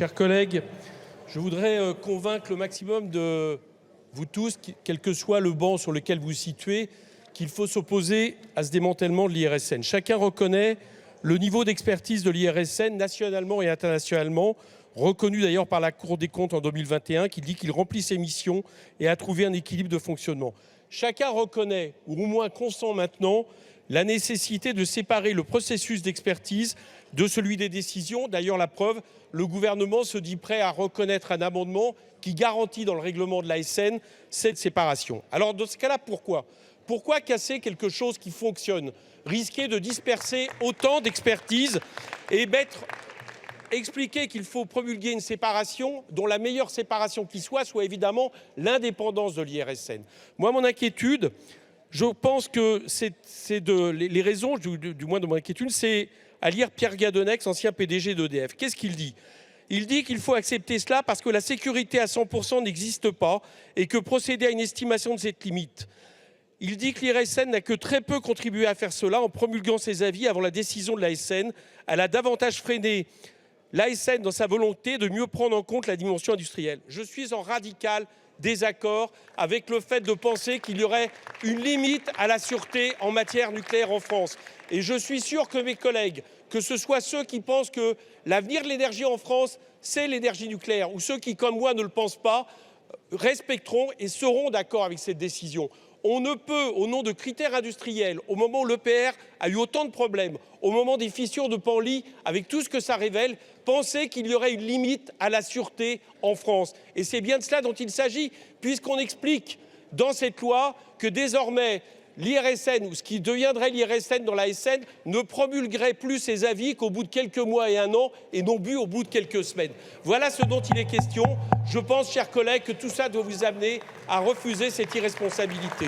Chers collègues, je voudrais convaincre le maximum de vous tous, quel que soit le banc sur lequel vous vous situez, qu'il faut s'opposer à ce démantèlement de l'IRSN. Chacun reconnaît le niveau d'expertise de l'IRSN nationalement et internationalement, reconnu d'ailleurs par la Cour des comptes en 2021, qui dit qu'il remplit ses missions et a trouvé un équilibre de fonctionnement. Chacun reconnaît, ou au moins consent maintenant, la nécessité de séparer le processus d'expertise de celui des décisions. D'ailleurs, la preuve, le gouvernement se dit prêt à reconnaître un amendement qui garantit dans le règlement de l'ASN cette séparation. Alors dans ce cas-là, pourquoi ? Pourquoi casser quelque chose qui fonctionne ? Risquer de disperser autant d'expertise et expliquer qu'il faut promulguer une séparation dont la meilleure séparation qui soit évidemment l'indépendance de l'IRSN. Moi, mon inquiétude, je pense que les raisons, du moins de mon inquiétude, c'est à lire Pierre Gadenex, ancien PDG d'EDF. Qu'est-ce qu'il dit ? Il dit qu'il faut accepter cela parce que la sécurité à 100% n'existe pas et que procéder à une estimation de cette limite. Il dit que l'IRSN n'a que très peu contribué à faire cela en promulguant ses avis avant la décision de l'ASN. Elle a davantage freiné l'ASN dans sa volonté de mieux prendre en compte la dimension industrielle. Je suis en radical désaccord avec le fait de penser qu'il y aurait une limite à la sûreté en matière nucléaire en France. Et je suis sûr que mes collègues, que ce soit ceux qui pensent que l'avenir de l'énergie en France, c'est l'énergie nucléaire, ou ceux qui, comme moi, ne le pensent pas, respecteront et seront d'accord avec cette décision. On ne peut, au nom de critères industriels, au moment où l'EPR a eu autant de problèmes, au moment des fissures de Penly, avec tout ce que ça révèle, penser qu'il y aurait une limite à la sûreté en France. Et c'est bien de cela dont il s'agit, puisqu'on explique dans cette loi que désormais l'IRSN, ou ce qui deviendrait l'IRSN dans la SN, ne promulguerait plus ses avis qu'au bout de quelques mois et un an, et non plus au bout de quelques semaines. Voilà ce dont il est question. Je pense, chers collègues, que tout ça doit vous amener à refuser cette irresponsabilité.